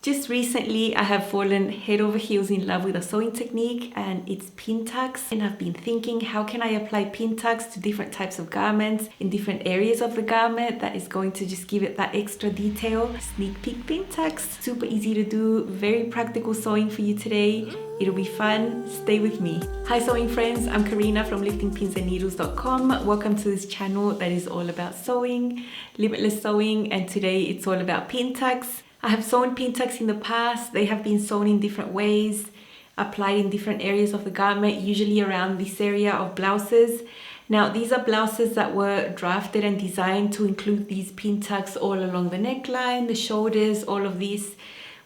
Just recently, I have fallen head over heels in love with a sewing technique, and it's pin tucks. And I've been thinking, how can I apply pin tucks to different types of garments in different areas of the garment that is going to just give it that extra detail. Sneak peek pin tucks, super easy to do, very practical sewing for you today. It'll be fun, stay with me. Hi sewing friends, I'm Karina from liftingpinsandneedles.com. Welcome to this channel that is all about sewing, limitless sewing, and today it's all about pin tucks. I have sewn pin tucks in the past. They have been sewn in different ways, applied in different areas of the garment, usually around this area of blouses. Now, these are blouses that were drafted and designed to include these pin tucks all along the neckline, the shoulders, all of this,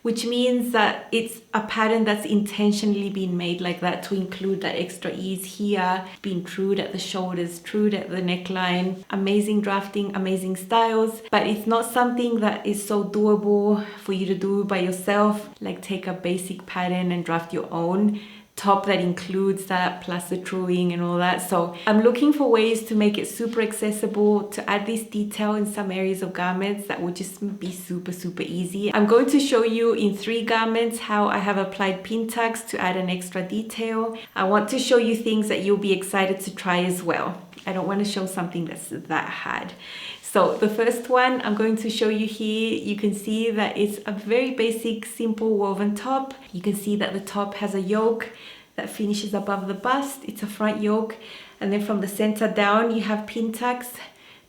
which means that it's a pattern that's intentionally been made like that to include that extra ease here, being trued at the shoulders, trued at the neckline. Amazing drafting, amazing styles, but it's not something that is so doable for you to do by yourself, like take a basic pattern and draft your own top that includes that plus the truing and all that. So I'm looking for ways to make it super accessible, to add this detail in some areas of garments that would just be super easy. I'm going to show you in 3 garments how I have applied pin tucks to add an extra detail. I want to show you things that you'll be excited to try as well. I don't want to show something that's that hard. So the first one I'm going to show you here, you can see that it's a very basic, simple woven top. You can see that the top has a yoke that finishes above the bust. It's a front yoke. And then from the center down, you have pin tucks,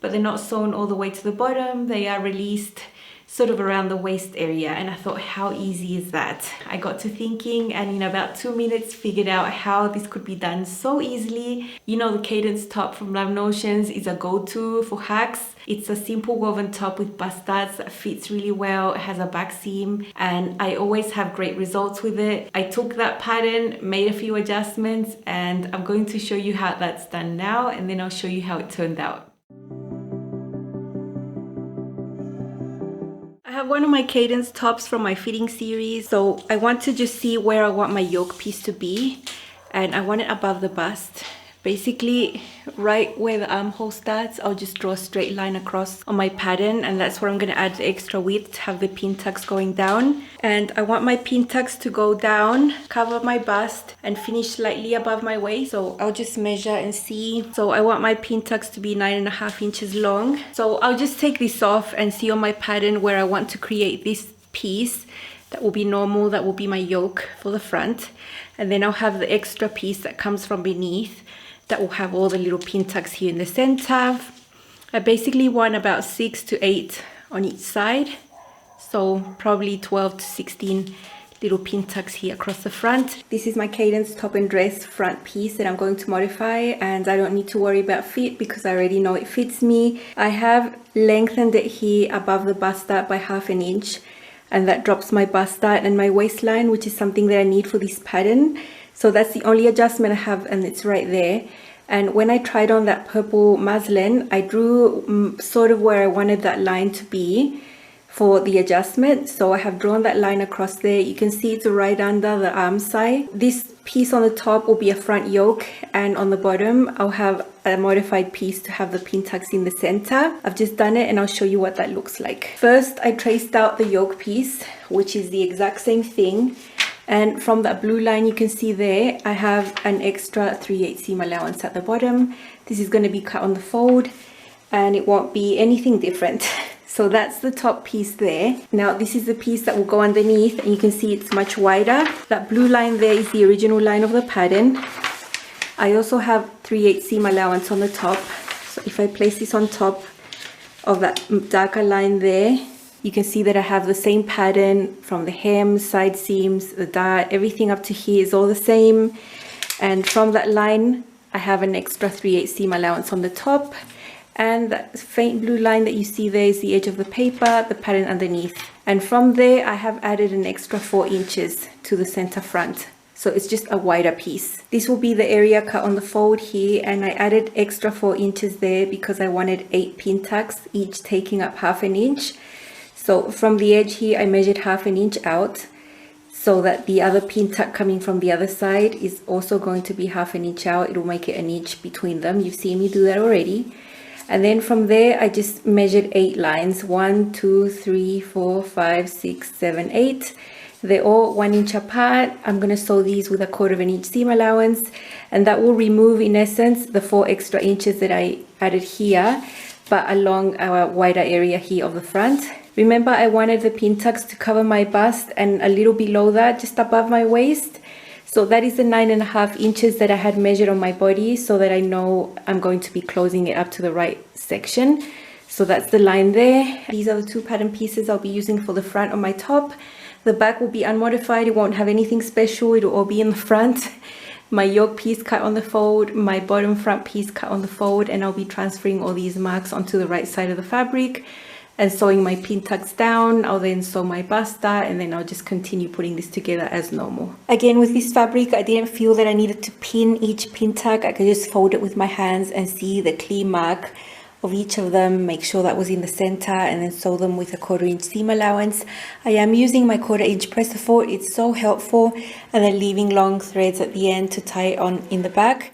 but they're not sewn all the way to the bottom. They are released sort of around the waist area. And I thought, how easy is that? I got to thinking, and in about 2 minutes figured out how this could be done so easily. You know, the Cadence top from Love Notions is a go-to for hacks. It's a simple woven top with bust studs that fits really well. It has a back seam, and I always have great results with it. I took that pattern, made a few adjustments, and I'm going to show you how that's done now, and then I'll show you how it turned out. I have one of my Cadence tops from my fitting series, so I want to just see where I want my yoke piece to be, and I want it above the bust. Basically, right where the armhole starts, I'll just draw a straight line across on my pattern, and that's where I'm going to add the extra width to have the pin tucks going down. And I want my pin tucks to go down, cover my bust, and finish slightly above my waist. So I'll just measure and see. So I want my pin tucks to be 9.5 inches long. So I'll just take this off and see on my pattern where I want to create this piece. That will be normal, that will be my yoke for the front. And then I'll have the extra piece that comes from beneath that will have all the little pin tucks here in the center. I basically want about 6 to 8 on each side. So probably 12 to 16 little pin tucks here across the front. This is my Cadence top and dress front piece that I'm going to modify, and I don't need to worry about fit because I already know it fits me. I have lengthened it here above the bust start by 1/2 inch, and that drops my bust start and my waistline, which is something that I need for this pattern. So that's the only adjustment I have, and it's right there. And when I tried on that purple muslin, I drew sort of where I wanted that line to be for the adjustment. So I have drawn that line across there. You can see it's right under the arm side. This piece on the top will be a front yoke, and on the bottom I'll have a modified piece to have the pin tucks in the center. I've just done it, and I'll show you what that looks like. First, I traced out the yoke piece, which is the exact same thing. And from that blue line you can see there, I have an extra 3/8 seam allowance at the bottom. This is going to be cut on the fold, and it won't be anything different. So that's the top piece there. Now this is the piece that will go underneath, and you can see it's much wider. That blue line there is the original line of the pattern. I also have 3/8 seam allowance on the top. So if I place this on top of that darker line there, you can see that I have the same pattern from the hem, side seams, the dart, everything up to here is all the same. And from that line, I have an extra 3/8 seam allowance on the top. And that faint blue line that you see there is the edge of the paper, the pattern underneath. And from there, I have added an extra 4 inches to the center front. So it's just a wider piece. This will be the area cut on the fold here, and I added extra 4 inches there because I wanted 8 pin tucks, each taking up 1/2 inch. So from the edge here, I measured 1/2 inch out, so that the other pin tuck coming from the other side is also going to be 1/2 inch out. It will make it 1 inch between them. You've seen me do that already. And then from there, I just measured 8 lines. 1, 2, 3, 4, 5, 6, 7, 8. They're all 1 inch apart. I'm going to sew these with a 1/4 inch seam allowance, and that will remove, in essence, the 4 extra inches that I added here, but along our wider area here of the front. Remember, I wanted the pin tucks to cover my bust and a little below that, just above my waist. So that is the 9.5 inches that I had measured on my body, so that I know I'm going to be closing it up to the right section. So that's the line there. These are the 2 pattern pieces I'll be using for the front of my top. The back will be unmodified. It won't have anything special. It'll all be in the front. My yoke piece cut on the fold, my bottom front piece cut on the fold, and I'll be transferring all these marks onto the right side of the fabric and sewing my pin tucks down. I'll then sew my bust, and then I'll just continue putting this together as normal. Again, with this fabric, I didn't feel that I needed to pin each pin tuck. I could just fold it with my hands and see the clear mark of each of them, make sure that was in the center, and then sew them with a 1/4 inch seam allowance. I am using my 1/4 inch Presto. It's so helpful, and then leaving long threads at the end to tie it on in the back.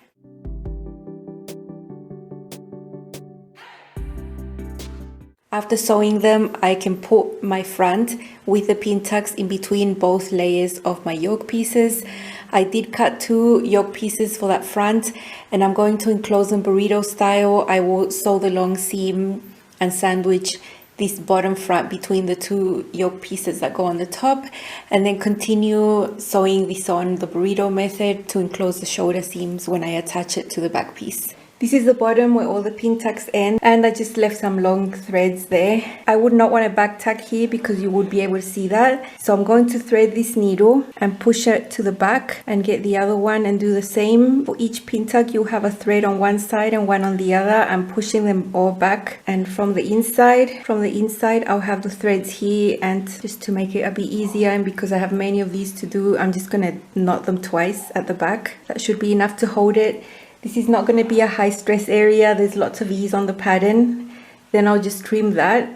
After sewing them, I can put my front with the pin tucks in between both layers of my yoke pieces. I did cut 2 yoke pieces for that front, and I'm going to enclose them burrito style. I will sew the long seam and sandwich this bottom front between the 2 yoke pieces that go on the top, and then continue sewing this on the burrito method to enclose the shoulder seams when I attach it to the back piece. This is the bottom where all the pin tucks end, and I just left some long threads there. I would not want to back tuck here because you would be able to see that. So I'm going to thread this needle and push it to the back and get the other one and do the same. For each pin tuck, you'll have a thread on one side and one on the other. I'm pushing them all back, and from the inside, I'll have the threads here, and just to make it a bit easier, and because I have many of these to do, I'm just going to knot them twice at the back. That should be enough to hold it. This is not going to be a high stress area. There's lots of ease on the pattern. Then I'll just trim that,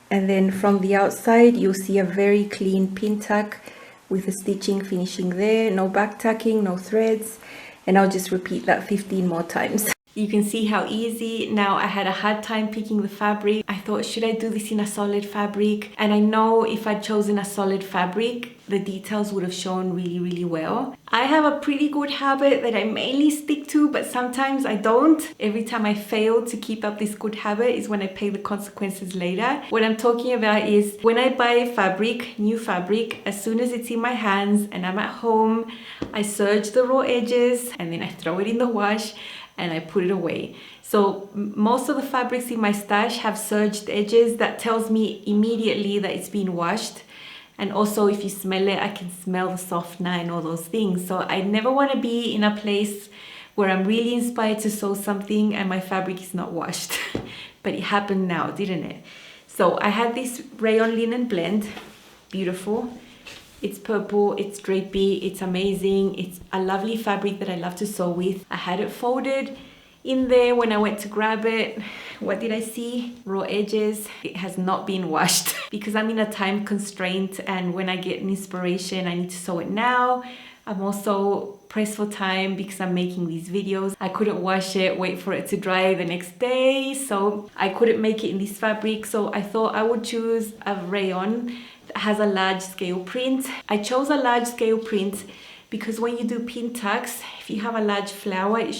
and then from the outside you'll see a very clean pin tuck with the stitching finishing there. No back tucking, no threads, and I'll just repeat that 15 more times. You can see how easy. Now, I had a hard time picking the fabric. I thought, should I do this in a solid fabric? And I know if I'd chosen a solid fabric, the details would have shown really, really well. I have a pretty good habit that I mainly stick to, but sometimes I don't. Every time I fail to keep up this good habit is when I pay the consequences later. What I'm talking about is when I buy fabric, new fabric, as soon as it's in my hands and I'm at home, I serge the raw edges and then I throw it in the wash and I put it away. So most of the fabrics in my stash have serged edges. That tells me immediately that it's been washed. And also, if you smell it, I can smell the softener and all those things. So I never want to be in a place where I'm really inspired to sew something and my fabric is not washed. But it happened now, didn't it? So I had this rayon linen blend, beautiful. It's purple, it's drapey, it's amazing. It's a lovely fabric that I love to sew with. I had it folded in there. When I went to grab it, what did I see? Raw edges. It has not been washed because I'm in a time constraint, and when I get an inspiration, I need to sew it now. I'm also pressed for time because I'm making these videos. I couldn't wash it, wait for it to dry the next day, so I couldn't make it in this fabric. So I thought I would choose a rayon that has a large scale print. I chose a large scale print because when you do pin tucks, if you have a large flower, it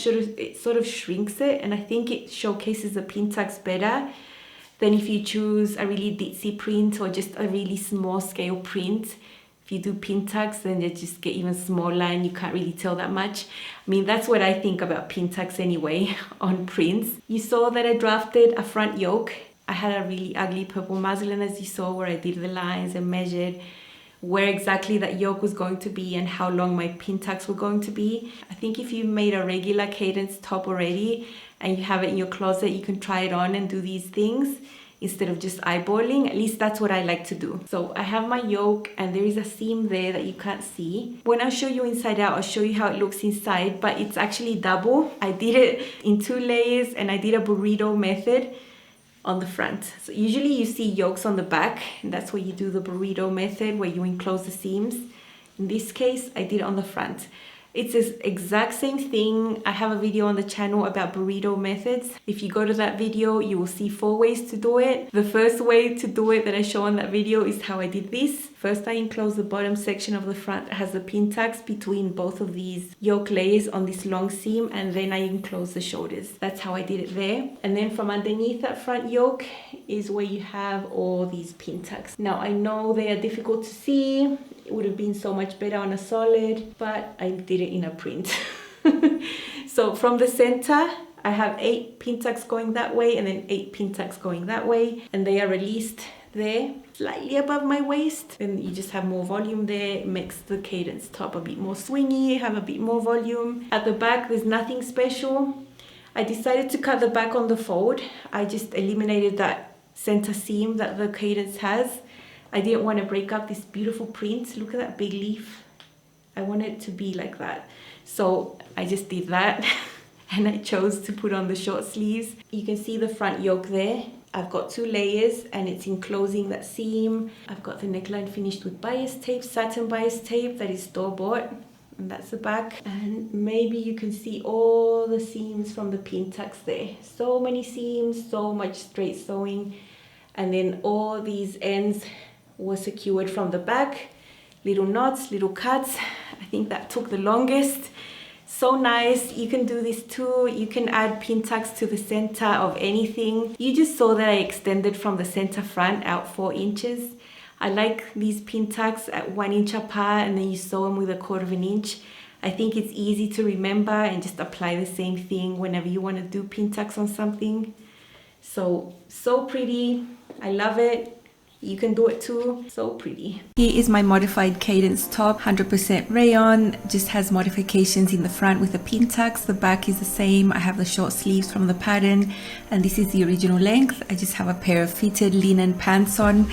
sort of shrinks it, and I think it showcases the pin tucks better than if you choose a really ditzy print or just a really small scale print. If you do pin tucks, then they just get even smaller and you can't really tell that much. I mean, that's what I think about pin tucks anyway on prints. You saw that I drafted a front yoke. I had a really ugly purple muslin, as you saw, where I did the lines and measured where exactly that yoke was going to be and how long my pin tucks were going to be. I think if you made a regular Cadence top already and you have it in your closet, you can try it on and do these things instead of just eyeballing. At least that's what I like to do. So I have my yoke and there is a seam there that you can't see. When I show you inside out, I'll show you how it looks inside, but it's actually double. I did it in 2 layers and I did a burrito method on the front. So usually you see yokes on the back, and that's where you do the burrito method, where you enclose the seams. In this case, I did it on the front. It's the exact same thing. I have a video on the channel about burrito methods. If you go to that video, you will see 4 ways to do it. The first way to do it that I show on that video is how I did this. First, I enclose the bottom section of the front that has the pin tucks between both of these yoke layers on this long seam, and then I enclose the shoulders. That's how I did it there. And then from underneath that front yoke is where you have all these pin tucks. Now, I know they are difficult to see. It would have been so much better on a solid, but I did it in a print. So from the center, I have 8 pin tucks going that way and then 8 pin tucks going that way, and they are released there slightly above my waist. Then you just have more volume there. It makes the Cadence top a bit more swingy, have a bit more volume. At the back, there's nothing special. I decided to cut the back on the fold. I just eliminated that center seam that the Cadence has. I didn't want to break up this beautiful print. Look at that big leaf. I want it to be like that. So I just did that and I chose to put on the short sleeves. You can see the front yoke there. I've got 2 layers and it's enclosing that seam. I've got the neckline finished with bias tape, satin bias tape that is store-bought. And that's the back. And maybe you can see all the seams from the pin tucks there. So many seams, so much straight sewing. And then all these ends were secured from the back. Little knots, little cuts. I think that took the longest. So nice. You can do this too. You can add pin tucks to the center of anything. You just saw that I extended from the center front out 4 inches. I like these pin tucks at 1 inch apart, and then you sew them with 1/4 inch. I think it's easy to remember and just apply the same thing whenever you want to do pin tucks on something. So pretty. I love it. You can do it too. So pretty. Here is my modified Cadence top, 100% rayon. Just has modifications in the front with the pin tucks. The back is the same. I have the short sleeves from the pattern, and this is the original length. I just have a pair of fitted linen pants on,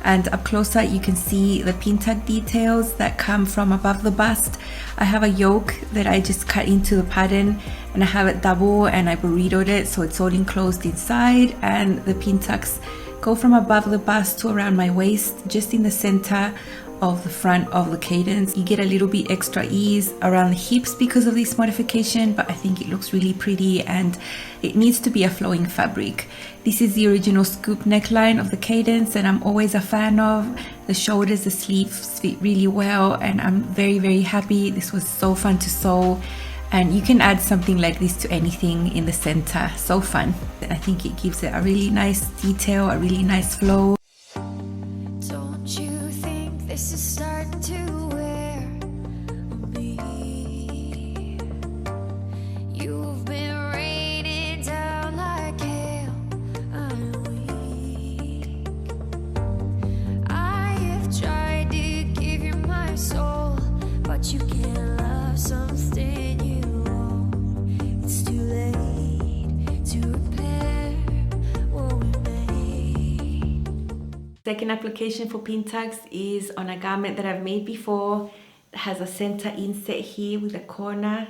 and up closer you can see the pin tuck details that come from above the bust. I have a yoke that I just cut into the pattern, and I have it double, and I burritoed it so it's all enclosed inside, and the pin tucks go from above the bust to around my waist, just in the center of the front of the Cadence. You get a little bit extra ease around the hips because of this modification, but I think it looks really pretty, and it needs to be a flowing fabric. This is the original scoop neckline of the Cadence, and I'm always a fan of. The shoulders, the sleeves fit really well, and I'm very, very happy. This was so fun to sew. And you can add something like this to anything in the center. So fun. I think it gives it a really nice detail, a really nice flow. Don't you think this is starting to wear on me? You've been raining down like hail. I'm weak. I have tried to give you my soul, but you can't love something. Second application for pin tucks is on a garment that I've made before. It has a center inset here with a corner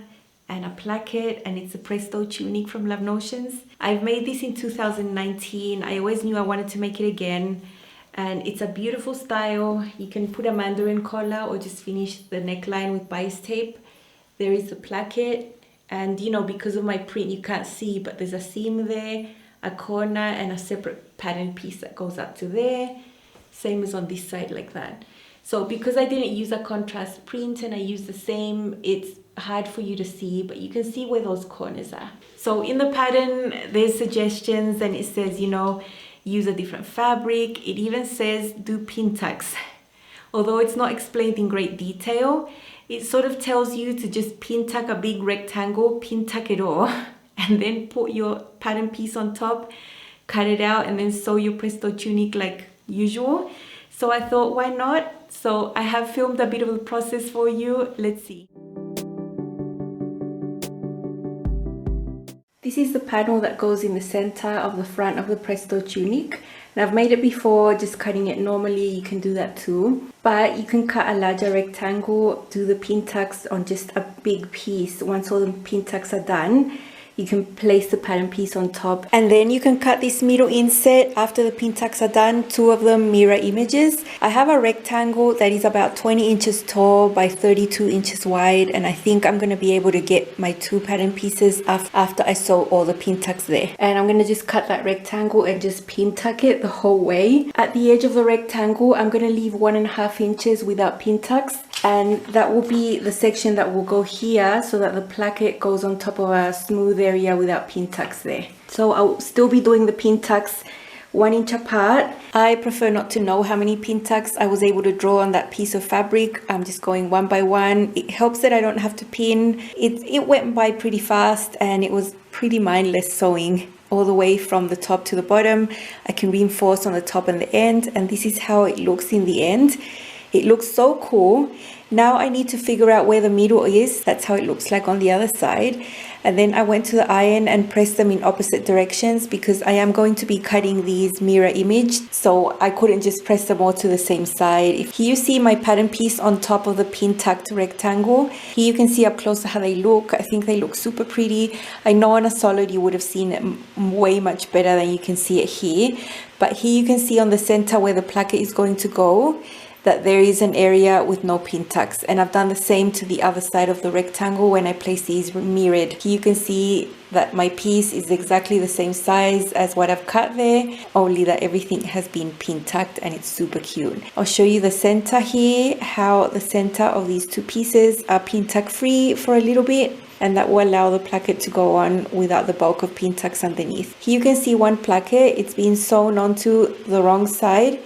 and a placket, and it's a Presto tunic from Love Notions. I've made this in 2019. I always knew I wanted to make it again, and it's a beautiful style. You can put a mandarin collar or just finish the neckline with bias tape. There is a placket, and you know, because of my print you can't see, but there's a seam there, a corner, and a separate pattern piece that goes up to there. Same as on this side, like that. So because I didn't use a contrast print and I used the same, it's hard for you to see, but you can see where those corners are. So in the pattern there's suggestions, and it says, you know, use a different fabric. It even says do pin tucks. Although it's not explained in great detail, it sort of tells you to just pin tuck a big rectangle, pin tuck it all, and then put your pattern piece on top, cut it out, and then sew your Presto tunic like usual. So I thought, why not? So I have filmed a bit of the process for you. Let's see. This is the panel that goes in the center of the front of the Presto tunic. And I've made it before, just cutting it normally. You can do that too. But you can cut a larger rectangle, do the pin tucks on just a big piece. Once all the pin tucks are done, You can place the pattern piece on top, and then you can cut this middle inset after the pin tucks are done, 2 of them mirror images. I have a rectangle that is about 20 inches tall by 32 inches wide, and I think I'm going to be able to get my 2 pattern pieces after I sew all the pin tucks there. And I'm going to just cut that rectangle and just pin tuck it the whole way. At the edge of the rectangle, I'm going to leave 1.5 inches without pin tucks, and that will be the section that will go here so that the placket goes on top of a smooth area without pin tucks there. So I'll still be doing the pin tucks 1 inch apart. I prefer not to know how many pin tucks I was able to draw on that piece of fabric. I'm just going one by one. It helps that I don't have to pin. It went by pretty fast, and it was pretty mindless sewing all the way from the top to the bottom. I can reinforce on the top and the end, and this is how it looks in the end. It looks so cool. Now I need to figure out where the middle is. That's how it looks like on the other side. And then I went to the iron and pressed them in opposite directions because I am going to be cutting these mirror image. So I couldn't just press them all to the same side. Here you see my pattern piece on top of the pin tucked rectangle. Here you can see up close how they look. I think they look super pretty. I know on a solid you would have seen it way much better than you can see it here. But here you can see on the center where the placket is going to go, that there is an area with no pin tucks, and I've done the same to the other side of the rectangle when I place these mirrored. Here you can see that my piece is exactly the same size as what I've cut there, only that everything has been pin tucked and it's super cute. I'll show you the center here, how the center of these 2 pieces are pin tuck free for a little bit, and that will allow the placket to go on without the bulk of pin tucks underneath. Here you can see one placket, it's been sewn onto the wrong side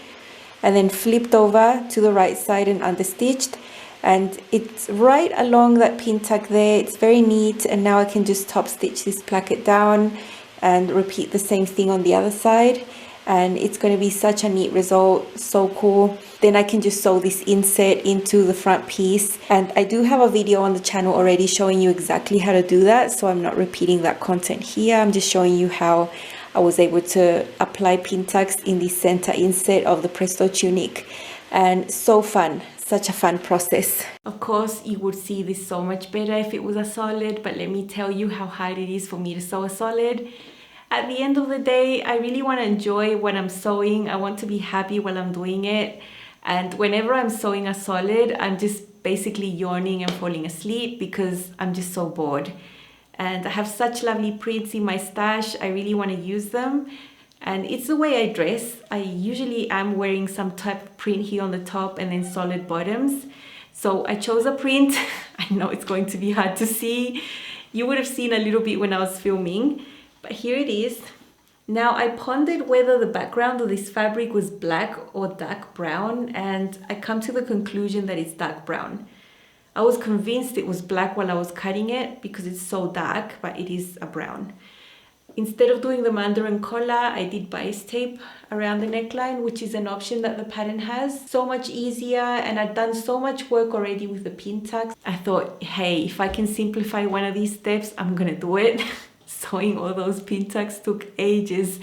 and then flipped over to the right side and understitched, and it's right along that pin tuck there. It's very neat, and now I can just top stitch this placket down and repeat the same thing on the other side, and it's going to be such a neat result. So cool. Then I can just sew this inset into the front piece, and I do have a video on the channel already showing you exactly how to do that, so I'm not repeating that content here. I'm just showing you how I was able to apply pin tucks in the center inset of the Presto tunic, and so fun, such a fun process. Of course you would see this so much better if it was a solid, but let me tell you how hard it is for me to sew a solid. At the end of the day, I really want to enjoy what I'm sewing. I want to be happy while I'm doing it, and whenever I'm sewing a solid, I'm just basically yawning and falling asleep because I'm just so bored. And I have such lovely prints in my stash. I really want to use them. And it's the way I dress. I usually am wearing some type of print here on the top and then solid bottoms. So I chose a print. I know it's going to be hard to see. You would have seen a little bit when I was filming, but here it is. Now I pondered whether the background of this fabric was black or dark brown, and I come to the conclusion that it's dark brown. I was convinced it was black while I was cutting it because it's so dark, but it is a brown. Instead of doing the mandarin collar, I did bias tape around the neckline, which is an option that the pattern has. So much easier, and I'd done so much work already with the pin tucks. I thought, hey, if I can simplify one of these steps, I'm gonna do it. Sewing all those pin tucks took ages,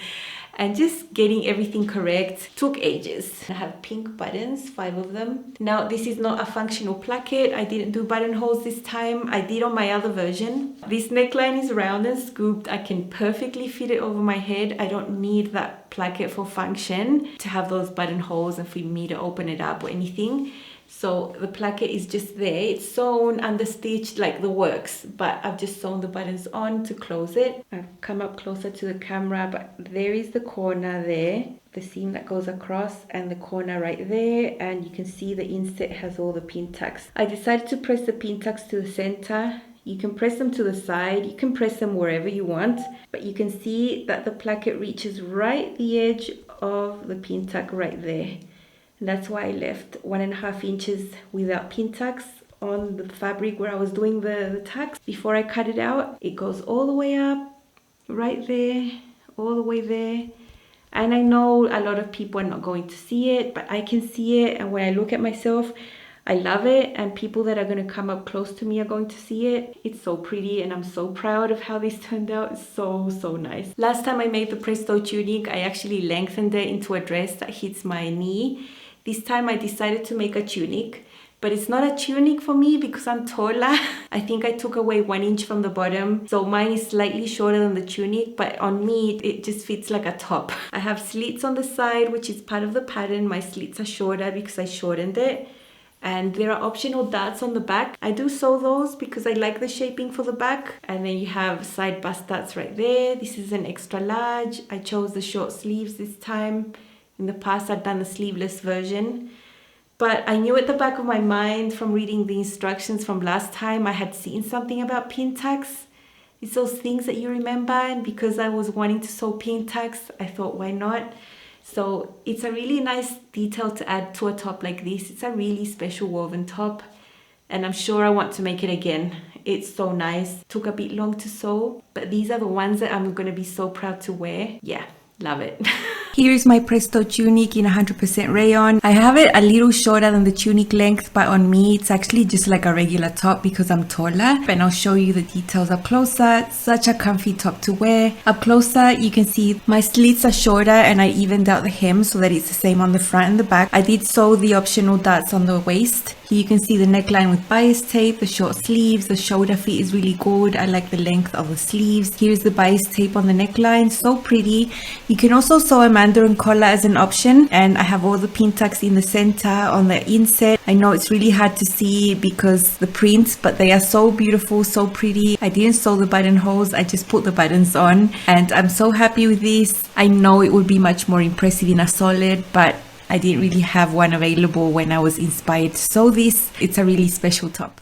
and just getting everything correct took ages. I have pink buttons, 5 of them. Now this is not a functional placket. I didn't do buttonholes this time. I did on my other version. This neckline is round and scooped. I can perfectly fit it over my head. I don't need that placket for function to have those buttonholes and for me to open it up or anything. So the placket is just there. It's sewn, understitched, like the works, but I've just sewn the buttons on to close it. I've come up closer to the camera, but there is the corner there, the seam that goes across, and the corner right there, and you can see the inset has all the pin tucks. I decided to press the pin tucks to the center. You can press them to the side, you can press them wherever you want, but you can see that the placket reaches right the edge of the pin tuck right there. And that's why I left 1.5 inches without pin tucks on the fabric where I was doing the tucks before I cut it out. It goes all the way up, right there, all the way there. And I know a lot of people are not going to see it, but I can see it. And when I look at myself, I love it. And people that are going to come up close to me are going to see it. It's so pretty, and I'm so proud of how this turned out. It's so, so nice. Last time I made the Presto tunic, I actually lengthened it into a dress that hits my knee. This time I decided to make a tunic but it's not a tunic for me because I'm taller. I think I took away 1 inch from the bottom, so mine is slightly shorter than the tunic, but on me it just fits like a top. I have slits on the side, which is part of the pattern. My slits are shorter because I shortened it. And there are optional darts on the back. I do sew those because I like the shaping for the back. And then you have side bust darts right there. This is an extra large. I chose the short sleeves this time. In the past I'd done the sleeveless version. But I knew at the back of my mind from reading the instructions from last time, I had seen something about pin tucks. It's those things that you remember, and because I was wanting to sew pin tucks, I thought, why not? So it's a really nice detail to add to a top like this. It's a really special woven top, and I'm sure I want to make it again. It's so nice. Took a bit long to sew, but these are the ones that I'm gonna be so proud to wear. Yeah, love it. Here is my Presto tunic in 100% rayon. I have it a little shorter than the tunic length, but on me it's actually just like a regular top because I'm taller. And I'll show you the details up closer. Such a comfy top to wear. Up closer you can see my slits are shorter and I evened out the hem so that it's the same on the front and the back. I did sew the optional darts on the waist. Here you can see the neckline with bias tape, the short sleeves, the shoulder fit is really good. I like the length of the sleeves. Here's the bias tape on the neckline, so pretty. You can also sew a mandarin collar as an option, and I have all the pin tucks in the center on the inset. I know it's really hard to see because the prints, but they are so beautiful, so pretty. I didn't sew the buttonholes, I just put the buttons on, and I'm so happy with this. I know it would be much more impressive in a solid, but I didn't really have one available when I was inspired to sew this. It's a really special top.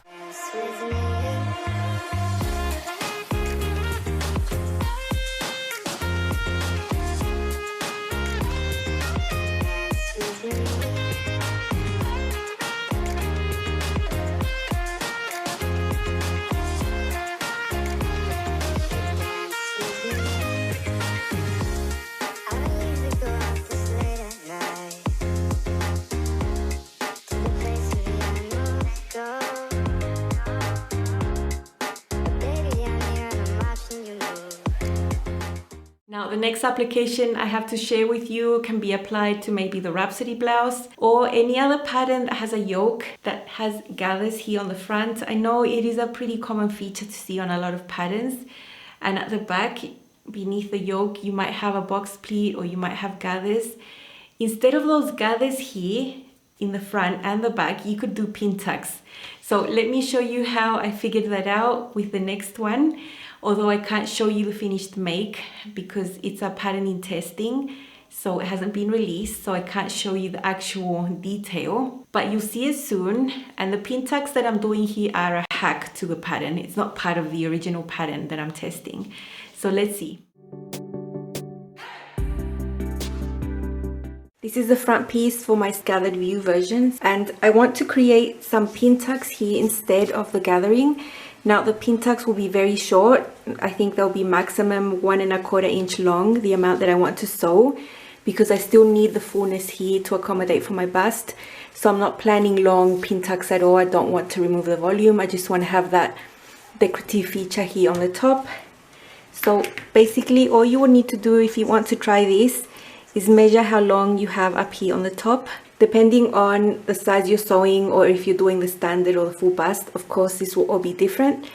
Now the next application I have to share with you can be applied to maybe the Rhapsody blouse or any other pattern that has a yoke that has gathers here on the front. I know it is a pretty common feature to see on a lot of patterns, and at the back beneath the yoke you might have a box pleat or you might have gathers. Instead of those gathers here in the front and the back, you could do pin tucks. So let me show you how I figured that out with the next one. Although I can't show you the finished make because it's a pattern in testing, so it hasn't been released, so I can't show you the actual detail, but you'll see it soon. And the pin tucks that I'm doing here are a hack to the pattern. It's not part of the original pattern that I'm testing. So let's see. This is the front piece for my gathered view versions, and I want to create some pin tucks here instead of the gathering. Now the pin tucks will be very short. I think they'll be maximum 1 1/4 inch long, the amount that I want to sew, because I still need the fullness here to accommodate for my bust. So I'm not planning long pin tucks at all. I don't want to remove the volume. I just want to have that decorative feature here on the top. So basically all you will need to do if you want to try this is measure how long you have up here on the top. Depending on the size you're sewing or if you're doing the standard or the full bust, of course this will all be different.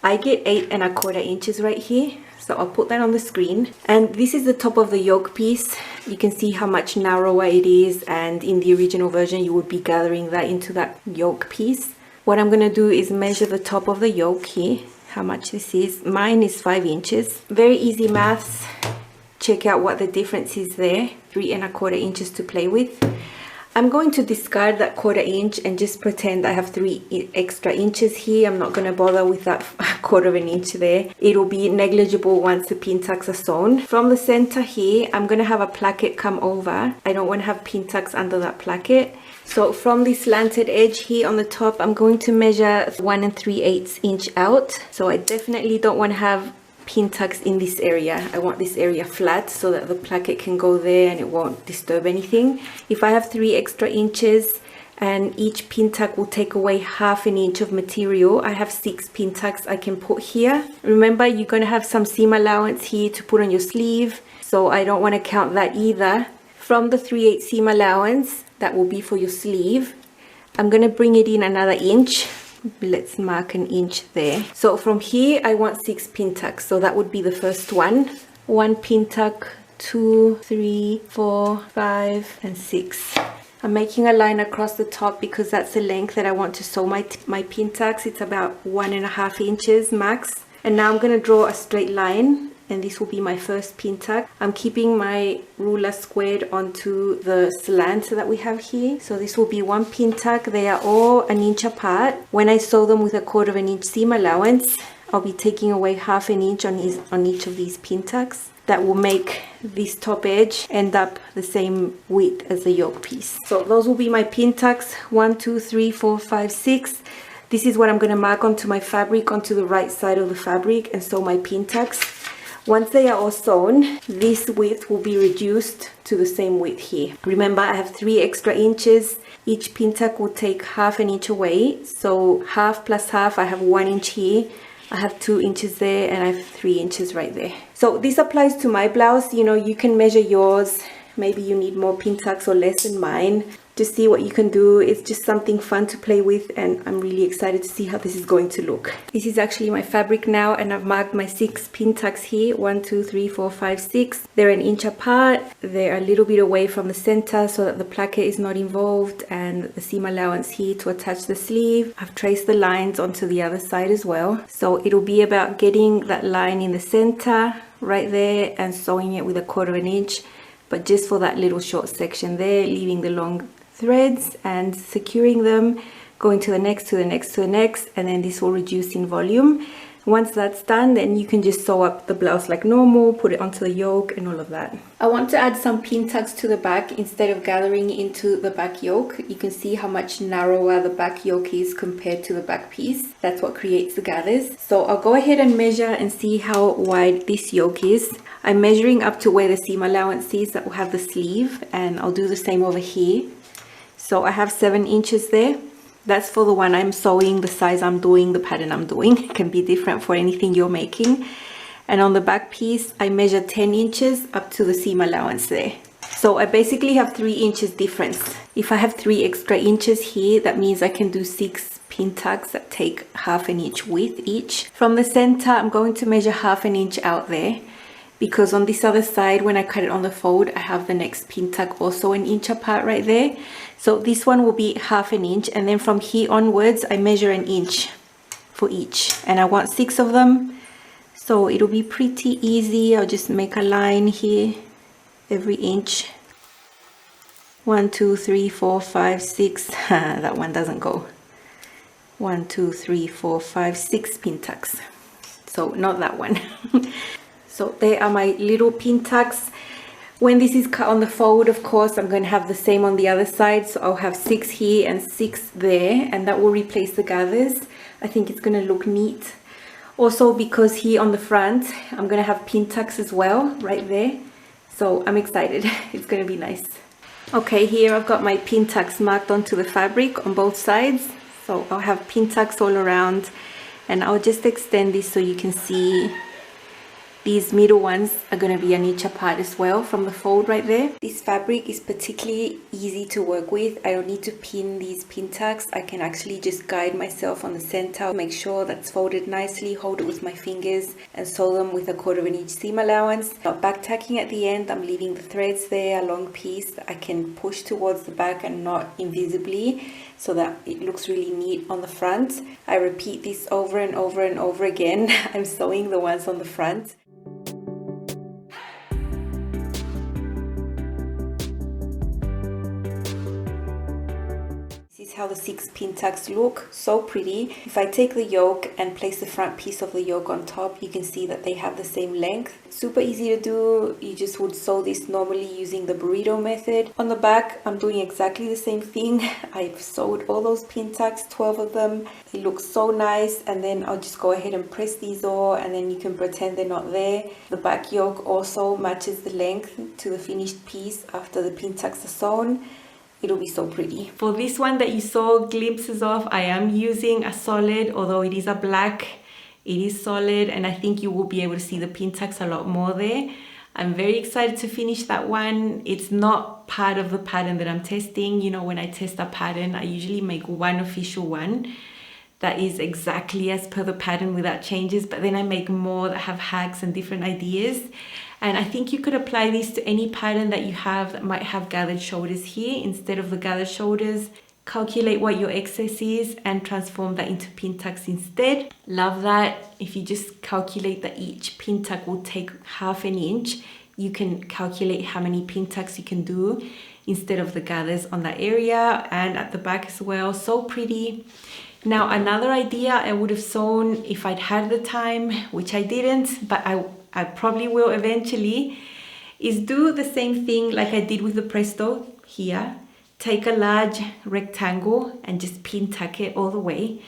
I get 8 1/4 inches right here, so I'll put that on the screen. And this is the top of the yoke piece. You can see how much narrower it is, and in the original version you would be gathering that into that yoke piece. What I'm going to do is measure the top of the yoke here, how much this is. Mine is 5 inches. Very easy maths. Check out what the difference is there. 3 1/4 inches to play with. I'm going to discard that 1/4 inch and just pretend I have 3 extra inches here. I'm not going to bother with that 1/4 inch there. It'll be negligible once the pin tucks are sewn. From the center here, I'm going to have a placket come over. I don't want to have pin tucks under that placket. So from this slanted edge here on the top, I'm going to measure 1 3/8 inch out. So I definitely don't want to have pin tucks in this area. I want this area flat so that the placket can go there and it won't disturb anything. If I have 3 extra inches and each pin tuck will take away 1/2 inch of material, I have 6 pin tucks I can put here. Remember, you're going to have some seam allowance here to put on your sleeve, so I don't want to count that either. From the 3/8 seam allowance, that will be for your sleeve, I'm gonna bring it in another inch. Let's mark an inch there. So from here I want 6 pin tucks, so that would be the first one. 1 pin tuck, 2, 3, 4, 5 and 6. I'm making a line across the top because that's the length that I want to sew my pin tucks. It's about 1.5 inches max. And now I'm going to draw a straight line, and this will be my first pin tuck. I'm keeping my ruler squared onto the slant that we have here. So this will be 1 pin tuck. They are all 1 inch apart. When I sew them with a 1/4 inch seam allowance, I'll be taking away 1/2 inch on each of these pin tucks. That will make this top edge end up the same width as the yoke piece. So those will be my pin tucks, 1, 2, 3, 4, 5, 6. This is what I'm going to mark onto my fabric, onto the right side of the fabric, and sew my pin tucks. Once they are all sewn, this width will be reduced to the same width here. Remember, I have 3 extra inches. Each pin tuck will take 1/2 inch away. So 1/2 plus 1/2, I have 1 inch here. I have 2 inches there, and I have 3 inches right there. So this applies to my blouse. You know, you can measure yours. Maybe you need more pin tucks or less than mine. Just see what you can do. It's just something fun to play with, and I'm really excited to see how this is going to look. This is actually my fabric now, and I've marked my 6 pin tucks here. 1, 2, 3, 4, 5, 6. They're 1 inch apart. They're a little bit away from the center so that the placket is not involved, and the seam allowance here to attach the sleeve. I've traced the lines onto the other side as well. So it'll be about getting that line in the center right there and sewing it with a 1/4 inch, but just for that little short section there, leaving the long threads and securing them, going to the next, to the next, to the next, and then this will reduce in volume. Once that's done, then you can just sew up the blouse like normal, put it onto the yoke and all of that. I want to add some pin tucks to the back instead of gathering into the back yoke. You can see how much narrower the back yoke is compared to the back piece. That's what creates the gathers. So I'll go ahead and measure and see how wide this yoke is. I'm measuring up to where the seam allowance is that will have the sleeve, and I'll do the same over here. So I have 7 inches there. That's for the one I'm sewing, the size I'm doing, the pattern I'm doing. It can be different for anything you're making. And on the back piece, I measured 10 inches up to the seam allowance there. So I basically have 3 inches difference. If I have 3 extra inches here, that means I can do 6 pin tucks that take 1/2 inch width each. From the center, I'm going to measure 1/2 inch out there, because on this other side, when I cut it on the fold, I have the next pin tuck also 1 inch apart right there. So this one will be 1/2 inch, and then from here onwards I measure 1 inch for each, and I want 6 of them, so it'll be pretty easy. I'll just make a line here every inch. 1, 2, 3, 4, 5, 6. That one doesn't go. 1, 2, 3, 4, 5, 6 pin tucks, so not that one. So they are my little pin tucks. When this is cut on the fold, of course, I'm going to have the same on the other side. So I'll have 6 here and 6 there, and that will replace the gathers. I think it's going to look neat. Also, because here on the front, I'm going to have pin tucks as well, right there. So I'm excited. It's going to be nice. Okay, here I've got my pin tucks marked onto the fabric on both sides. So I'll have pin tucks all around, and I'll just extend this so you can see. These middle ones are going to be 1 inch apart as well from the fold right there. This fabric is particularly easy to work with. I don't need to pin these pin tucks. I can actually just guide myself on the center, make sure that's folded nicely, hold it with my fingers, and sew them with a 1/4 inch seam allowance. Not back tacking at the end. I'm leaving the threads there, a long piece that I can push towards the back and not invisibly, so that it looks really neat on the front. I repeat this over and over and over again. I'm sewing the ones on the front. How the 6 pin tucks look, so pretty. If I take the yoke and place the front piece of the yoke on top, you can see that they have the same length. Super easy to do. You just would sew this normally using the burrito method. On the back, I'm doing exactly the same thing. I've sewed all those pin tucks, 12 of them. It looks so nice, and then I'll just go ahead and press these all, and then you can pretend they're not there. The back yoke also matches the length to the finished piece after the pin tucks are sewn. It'll be so pretty. For this one that you saw glimpses of, I am using a solid, although it is a black, it is solid, and I think you will be able to see the pin tucks a lot more there. I'm very excited to finish that one. It's not part of the pattern that I'm testing. You know, when I test a pattern, I usually make one official one that is exactly as per the pattern without changes, but then I make more that have hacks and different ideas. And I think you could apply this to any pattern that you have that might have gathered shoulders here instead of the gathered shoulders. Calculate what your excess is and transform that into pin tucks instead. Love that. If you just calculate that each pin tuck will take half an inch, you can calculate how many pin tucks you can do instead of the gathers on that area and at the back as well. So pretty. Now another idea I would have sewn if I'd had the time, which I didn't, but I probably will eventually, is do the same thing like I did with the Presto here. Take a large rectangle and just pin tuck it all the way,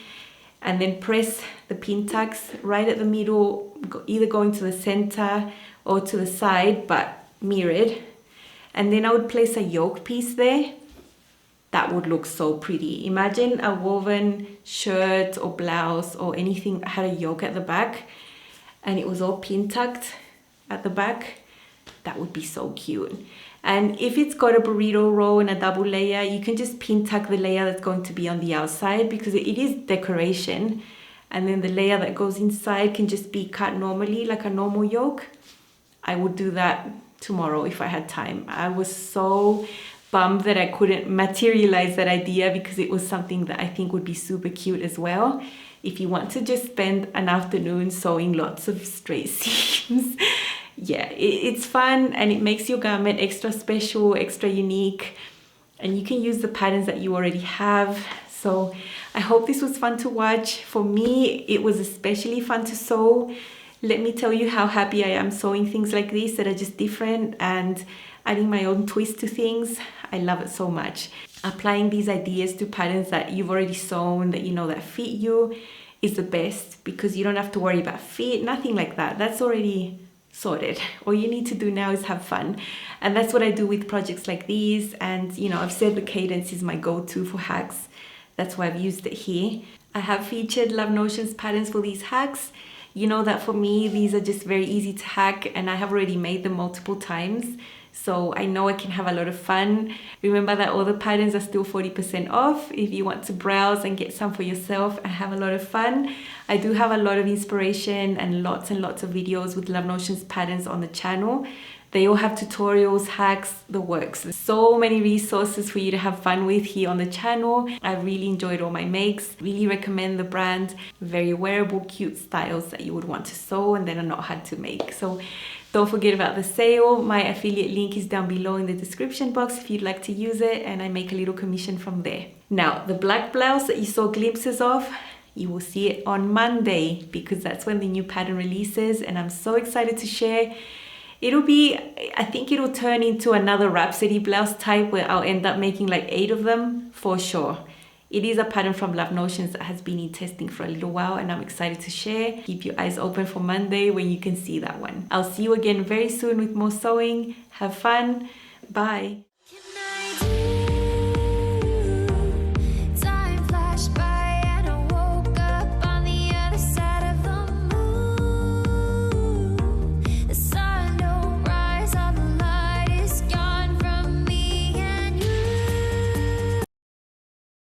and then press the pin tucks right at the middle, either going to the center or to the side, but mirrored. And then I would place a yoke piece there. That would look so pretty. Imagine a woven shirt or blouse or anything that had a yoke at the back and it was all pin tucked at the back. That would be so cute. And if it's got a burrito roll and a double layer, you can just pin tuck the layer that's going to be on the outside because it is decoration. And then the layer that goes inside can just be cut normally like a normal yoke. I would do that tomorrow if I had time. I was so bummed that I couldn't materialize that idea because it was something that I think would be super cute as well. If you want to just spend an afternoon sewing lots of straight seams, yeah, it's fun and it makes your garment extra special, extra unique, and you can use the patterns that you already have. So I hope this was fun to watch. For me, it was especially fun to sew. Let me tell you how happy I am sewing things like this that are just different and adding my own twist to things. I love it so much. Applying these ideas to patterns that you've already sewn, that you know that fit you, is the best because you don't have to worry about fit, nothing like that. That's already sorted. All you need to do now is have fun. And that's what I do with projects like these. And you know, I've said the Cadence is my go-to for hacks. That's why I've used it here. I have featured Love Notions patterns for these hacks. You know that for me, these are just very easy to hack and I have already made them multiple times. So I know I can have a lot of fun. Remember that all the patterns are still 40% off if you want to browse and get some for yourself and have a lot of fun. I do have a lot of inspiration and lots of videos with Love Notions patterns on the channel. They all have tutorials, hacks, the works. So many resources for you to have fun with here on the channel. I really enjoyed all my makes. Really recommend the brand. Very wearable, cute styles that you would want to sew and that are not hard to make. So don't forget about the sale. My affiliate link is down below in the description box if you'd like to use it, and I make a little commission from there. Now, the black blouse that you saw glimpses of, you will see it on Monday because that's when the new pattern releases, and I'm so excited to share. It'll be, I think it'll turn into another Rhapsody blouse type where I'll end up making like 8 of them for sure. It is a pattern from Love Notions that has been in testing for a little while and I'm excited to share. Keep your eyes open for Monday when you can see that one. I'll see you again very soon with more sewing. Have fun. Bye.